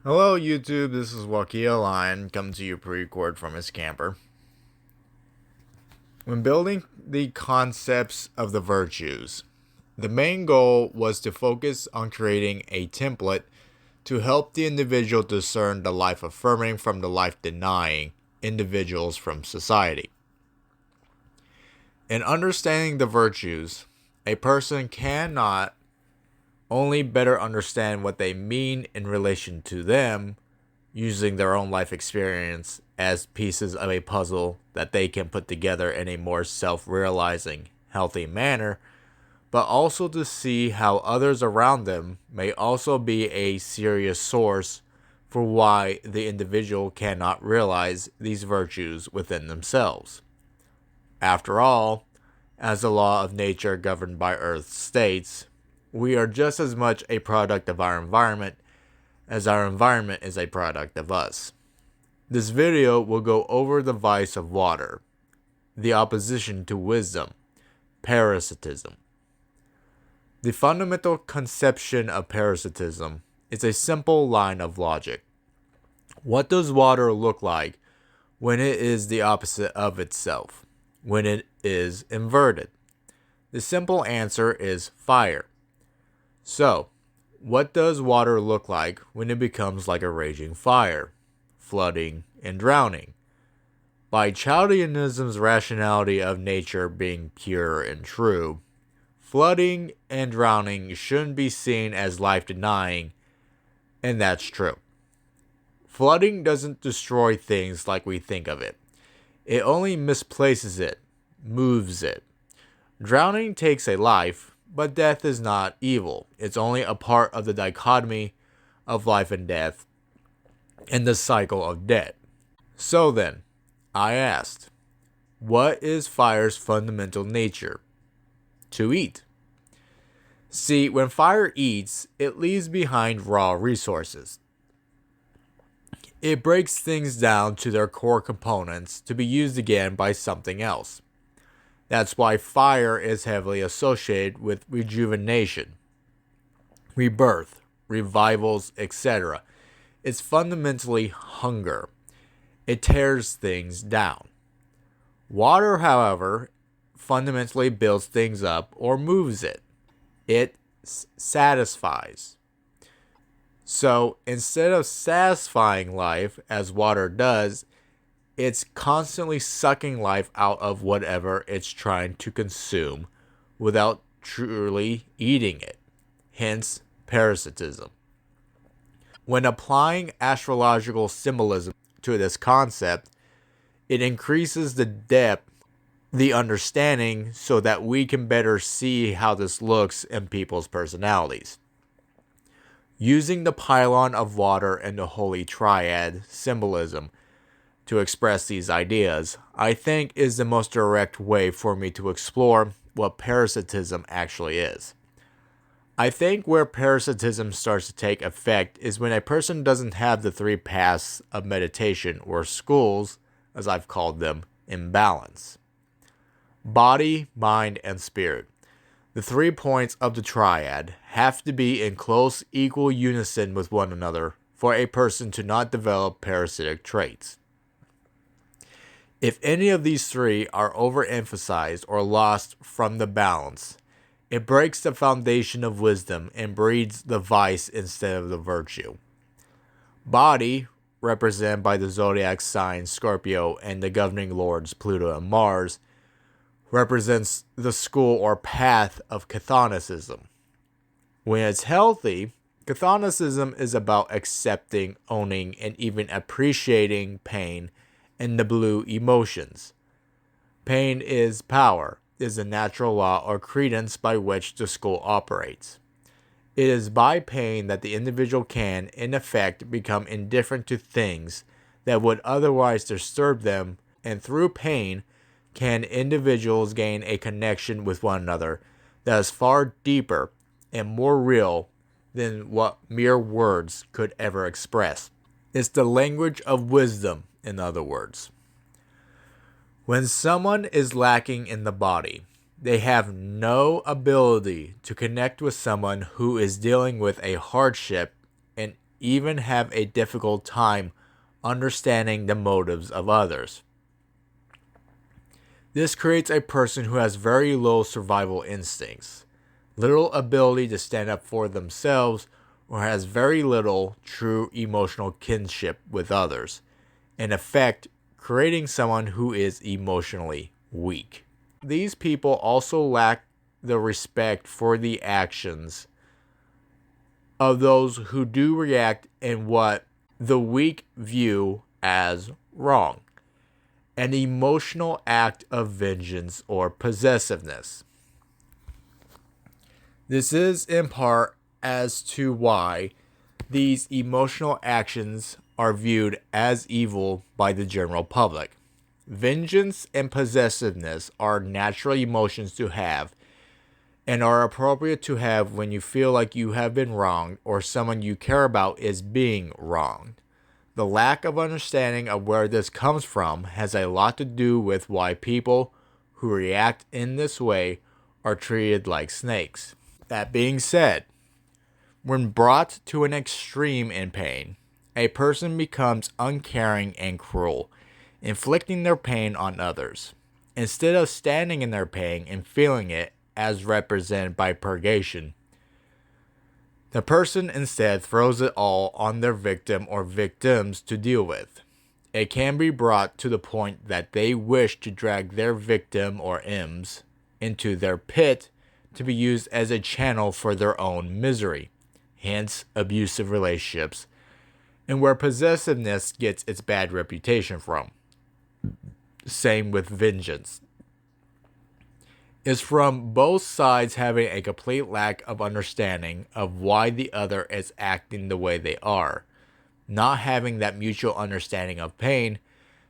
Hello YouTube, this is Wakia Lion, coming to you pre-record from his camper. When building the concepts of the virtues, the main goal was to focus on creating a template to help the individual discern the life-affirming from the life-denying individuals from society. In understanding the virtues, a person cannot only better understand what they mean in relation to them, using their own life experience as pieces of a puzzle that they can put together in a more self-realizing, healthy manner, but also to see how others around them may also be a serious source for why the individual cannot realize these virtues within themselves. After all, as the law of nature governed by Earth states, we are just as much a product of our environment as our environment is a product of us. This video will go over the vice of water, the opposition to wisdom, parasitism. The fundamental conception of parasitism is a simple line of logic. What does water look like when it is the opposite of itself, when it is inverted? The simple answer is fire. So, what does water look like when it becomes like a raging fire, flooding and drowning? By Chaldeanism's rationality of nature being pure and true, flooding and drowning shouldn't be seen as life-denying, and that's true. Flooding doesn't destroy things like we think of it. It only misplaces it, moves it. Drowning takes a life, but death is not evil. It's only a part of the dichotomy of life and death and the cycle of death. So then, I asked, what is fire's fundamental nature? To eat. See, when fire eats, it leaves behind raw resources. It breaks things down to their core components to be used again by something else. That's why fire is heavily associated with rejuvenation, rebirth, revivals, etc. It's fundamentally hunger. It tears things down. Water, however, fundamentally builds things up or moves it. It satisfies. So instead of satisfying life as water does, it's constantly sucking life out of whatever it's trying to consume without truly eating it. Hence, parasitism. When applying astrological symbolism to this concept, it increases the depth, the understanding, so that we can better see how this looks in people's personalities. Using the pylon of water and the holy triad symbolism to express these ideas, I think is the most direct way for me to explore what parasitism actually is. I think where parasitism starts to take effect is when a person doesn't have the three paths of meditation, or schools, as I've called them, in balance. Body, mind, and spirit. The 3 points of the triad have to be in close equal unison with one another for a person to not develop parasitic traits. If any of these 3 are overemphasized or lost from the balance, it breaks the foundation of wisdom and breeds the vice instead of the virtue. Body, represented by the zodiac signs Scorpio and the governing lords Pluto and Mars, represents the school or path of Catholicism. When it's healthy, Catholicism is about accepting, owning, and even appreciating pain and the blue emotions. Pain is power, is a natural law or credence by which the school operates. It is by pain that the individual can, in effect, become indifferent to things that would otherwise disturb them, and through pain, can individuals gain a connection with one another that is far deeper and more real than what mere words could ever express. It's the language of wisdom, in other words. When someone is lacking in the body, they have no ability to connect with someone who is dealing with a hardship and even have a difficult time understanding the motives of others. This creates a person who has very low survival instincts, little ability to stand up for themselves, or has very little true emotional kinship with others, in effect, creating someone who is emotionally weak. These people also lack the respect for the actions of those who do react in what the weak view as wrong, an emotional act of vengeance or possessiveness. This is in part as to why these emotional actions are viewed as evil by the general public. Vengeance and possessiveness are natural emotions to have and are appropriate to have when you feel like you have been wronged or someone you care about is being wronged. The lack of understanding of where this comes from has a lot to do with why people who react in this way are treated like snakes. That being said, when brought to an extreme in pain, a person becomes uncaring and cruel, inflicting their pain on others. Instead of standing in their pain and feeling it as represented by purgation, the person instead throws it all on their victim or victims to deal with. It can be brought to the point that they wish to drag their victim or M's into their pit to be used as a channel for their own misery, hence abusive relationships, and where possessiveness gets its bad reputation from. Same with vengeance. Is from both sides having a complete lack of understanding of why the other is acting the way they are, not having that mutual understanding of pain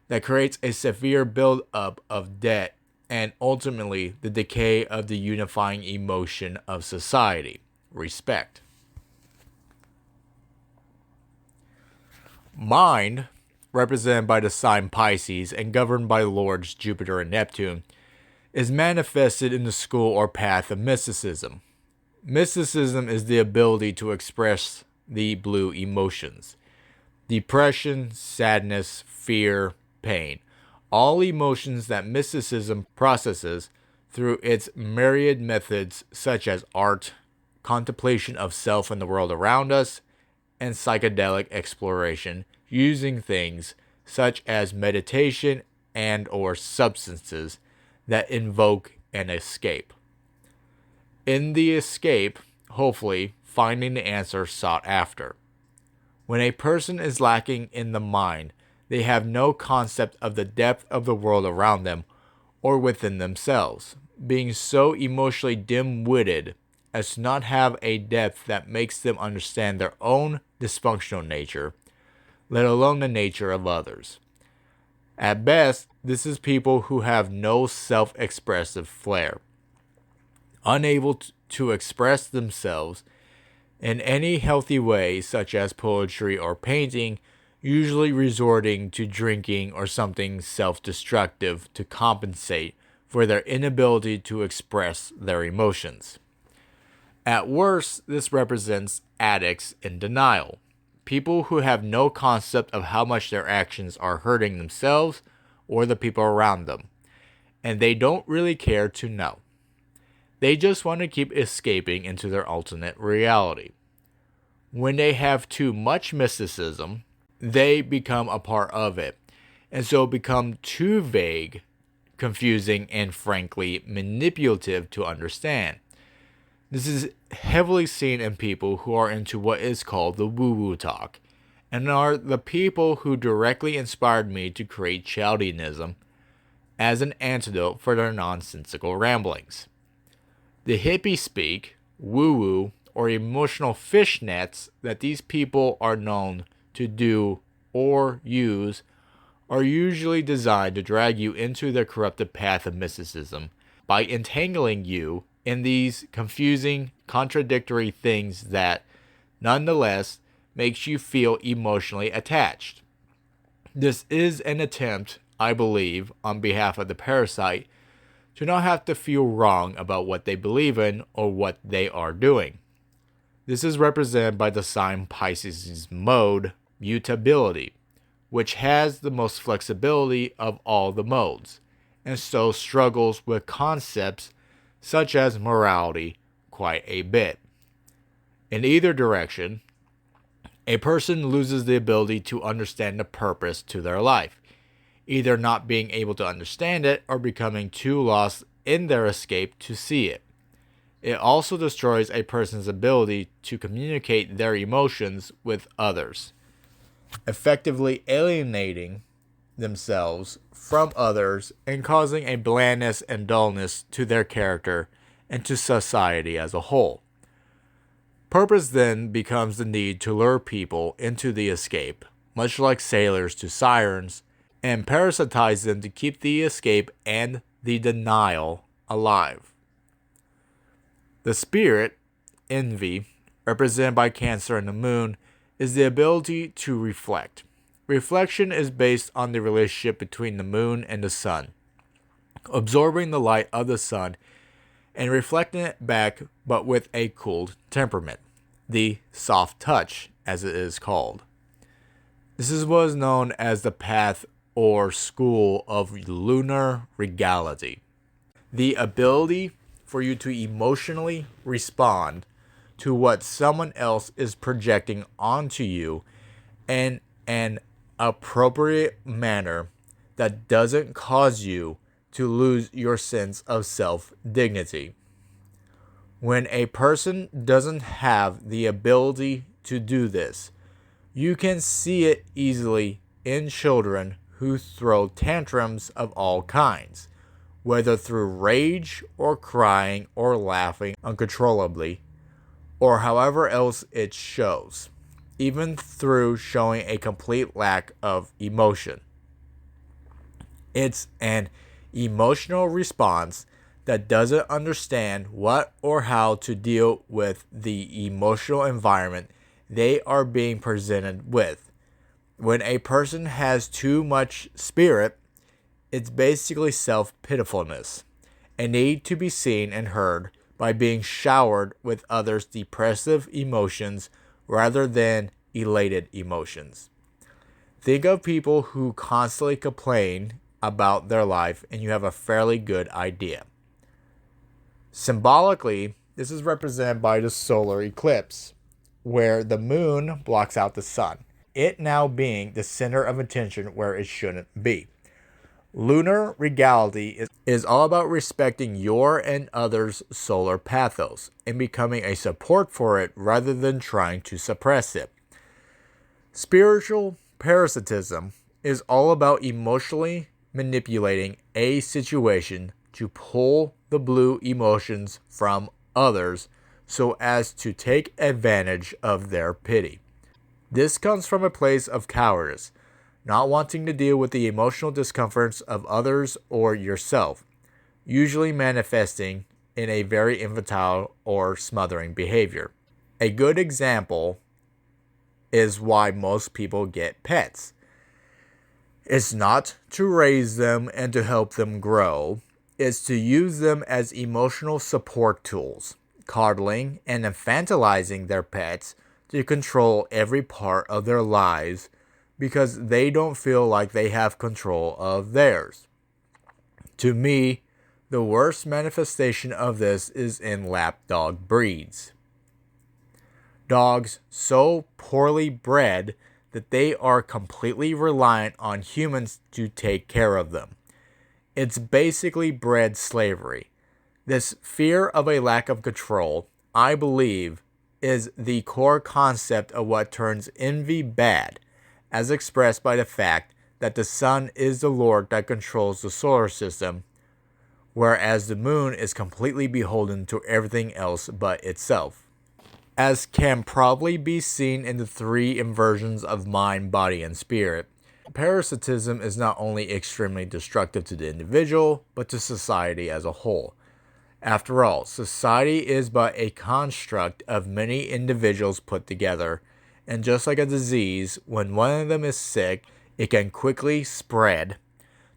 that creates a severe build-up of debt and ultimately the decay of the unifying emotion of society, respect. Mind, represented by the sign Pisces and governed by lords Jupiter and Neptune, is manifested in the school or path of mysticism. Mysticism is the ability to express the blue emotions: depression, sadness, fear, pain. All emotions that mysticism processes through its myriad methods such as art, contemplation of self and the world around us, and psychedelic exploration using things such as meditation and or substances that invoke an escape. In the escape, hopefully, finding the answer sought after. When a person is lacking in the mind, they have no concept of the depth of the world around them or within themselves, being so emotionally dim-witted as to not have a depth that makes them understand their own dysfunctional nature, let alone the nature of others. At best, this is people who have no self-expressive flair, unable to express themselves in any healthy way such as poetry or painting, usually resorting to drinking or something self-destructive to compensate for their inability to express their emotions. At worst, this represents addicts in denial. People who have no concept of how much their actions are hurting themselves or the people around them, and they don't really care to know. They just want to keep escaping into their alternate reality. When they have too much mysticism, they become a part of it, and so become too vague, confusing, and frankly manipulative to understand. This is heavily seen in people who are into what is called the woo-woo talk, and are the people who directly inspired me to create Chaldeanism as an antidote for their nonsensical ramblings. The hippie speak, woo-woo, or emotional fishnets that these people are known to do or use are usually designed to drag you into the corrupted path of mysticism by entangling you in these confusing, contradictory things that, nonetheless, makes you feel emotionally attached. This is an attempt, I believe, on behalf of the parasite, to not have to feel wrong about what they believe in or what they are doing. This is represented by the sign Pisces' mode, mutability, which has the most flexibility of all the modes, and so struggles with concepts such as morality quite a bit. In either direction, a person loses the ability to understand the purpose to their life, either not being able to understand it or becoming too lost in their escape to see it. It also destroys a person's ability to communicate their emotions with others, effectively alienating themselves from others and causing a blandness and dullness to their character and to society as a whole. Purpose then becomes the need to lure people into the escape, much like sailors to sirens, and parasitize them to keep the escape and the denial alive. The spirit, envy, represented by Cancer and the moon, is the ability to reflect. Reflection is based on the relationship between the moon and the sun, absorbing the light of the sun and reflecting it back, but with a cooled temperament, the soft touch, as it is called. This is what is known as the path or school of lunar regality. The ability for you to emotionally respond to what someone else is projecting onto you in an appropriate manner that doesn't cause you to lose your sense of self-dignity. When a person doesn't have the ability to do this, you can see it easily in children who throw tantrums of all kinds, whether through rage or crying or laughing uncontrollably, or however else it shows, even through showing a complete lack of emotion. It's an emotional response that doesn't understand what or how to deal with the emotional environment they are being presented with. When a person has too much spirit, it's basically self-pitifulness, a need to be seen and heard by being showered with others' depressive emotions rather than elated emotions. Think of people who constantly complain about their life and you have a fairly good idea. Symbolically, this is represented by the solar eclipse, where the moon blocks out the sun, it now being the center of attention where it shouldn't be. Lunar regality is all about respecting your and others' solar pathos and becoming a support for it rather than trying to suppress it. Spiritual parasitism is all about emotionally manipulating a situation to pull the blue emotions from others so as to take advantage of their pity. This comes from a place of cowardice, not wanting to deal with the emotional discomforts of others or yourself, usually manifesting in a very infantile or smothering behavior. A good example is why most people get pets. It's not to raise them and to help them grow, it's to use them as emotional support tools, coddling and infantilizing their pets to control every part of their lives because they don't feel like they have control of theirs. To me, the worst manifestation of this is in lapdog breeds. Dogs so poorly bred that they are completely reliant on humans to take care of them. It's basically bred slavery. This fear of a lack of control, I believe, is the core concept of what turns envy bad, as expressed by the fact that the sun is the Lord that controls the solar system, whereas the moon is completely beholden to everything else but itself. As can probably be seen in the three inversions of mind, body, and spirit, parasitism is not only extremely destructive to the individual, but to society as a whole. After all, society is but a construct of many individuals put together, and just like a disease, when one of them is sick, it can quickly spread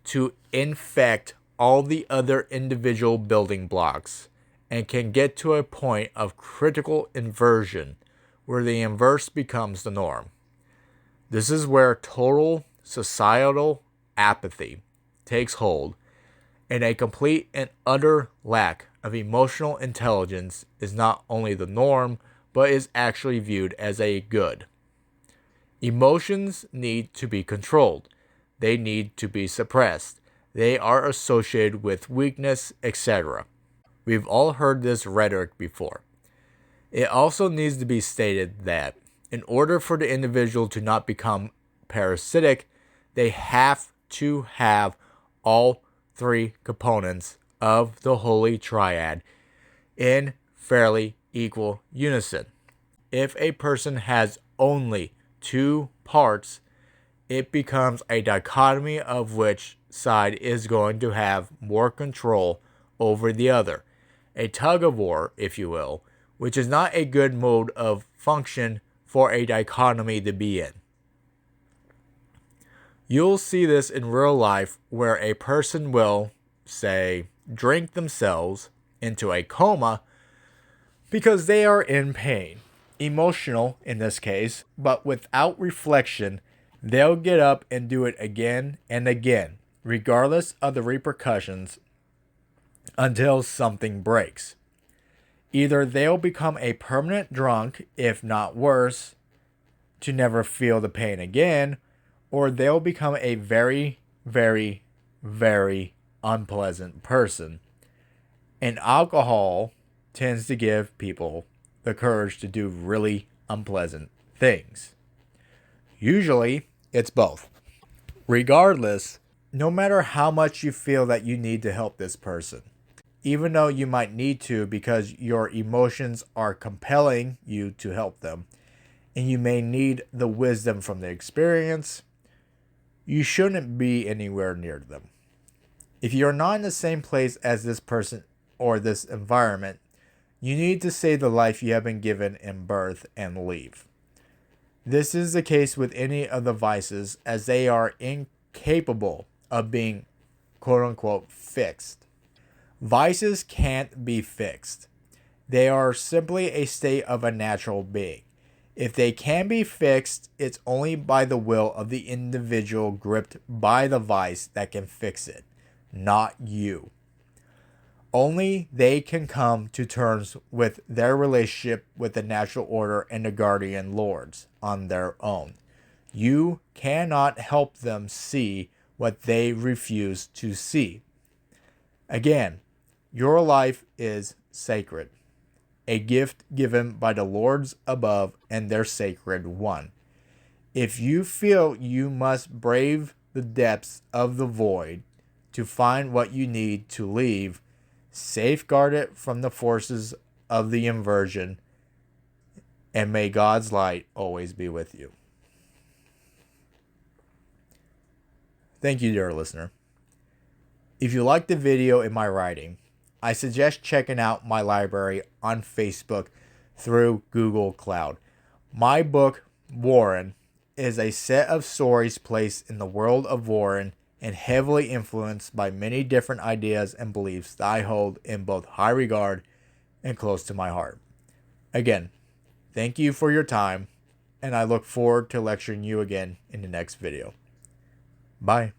to infect all the other individual building blocks, and can get to a point of critical inversion where the inverse becomes the norm. This is where total societal apathy takes hold, and a complete and utter lack of emotional intelligence is not only the norm, but is actually viewed as a good. Emotions need to be controlled. They need to be suppressed. They are associated with weakness, etc. We've all heard this rhetoric before. It also needs to be stated that in order for the individual to not become parasitic, they have to have all three components of the holy triad in fairly equal unison. If a person has only two parts, it becomes a dichotomy of which side is going to have more control over the other. A tug of war, if you will, which is not a good mode of function for a dichotomy to be in. You'll see this in real life where a person will, say, drink themselves into a coma because they are in pain. Emotional in this case, but without reflection, they'll get up and do it again and again, regardless of the repercussions, until something breaks. Either they'll become a permanent drunk, if not worse, to never feel the pain again, or they'll become a very, very, very unpleasant person. And alcohol tends to give people the courage to do really unpleasant things. Usually, it's both. Regardless, no matter how much you feel that you need to help this person, even though you might need to because your emotions are compelling you to help them, and you may need the wisdom from the experience, you shouldn't be anywhere near them. If you're not in the same place as this person or this environment, you need to save the life you have been given in birth and leave. This is the case with any of the vices, as they are incapable of being quote-unquote fixed. Vices can't be fixed. They are simply a state of a natural being. If they can be fixed, it's only by the will of the individual gripped by the vice that can fix it, not you. Only they can come to terms with their relationship with the natural order and the guardian lords on their own. You cannot help them see what they refuse to see. Again, your life is sacred, a gift given by the lords above and their sacred one. If you feel you must brave the depths of the void to find what you need to leave, safeguard it from the forces of the inversion, and may God's light always be with you. Thank you, dear listener. If you like the video in my writing, I suggest checking out my library on Facebook through Google Cloud. My book, Warren, is a set of stories placed in the world of Warren and heavily influenced by many different ideas and beliefs that I hold in both high regard and close to my heart. Again, thank you for your time, and I look forward to lecturing you again in the next video. Bye.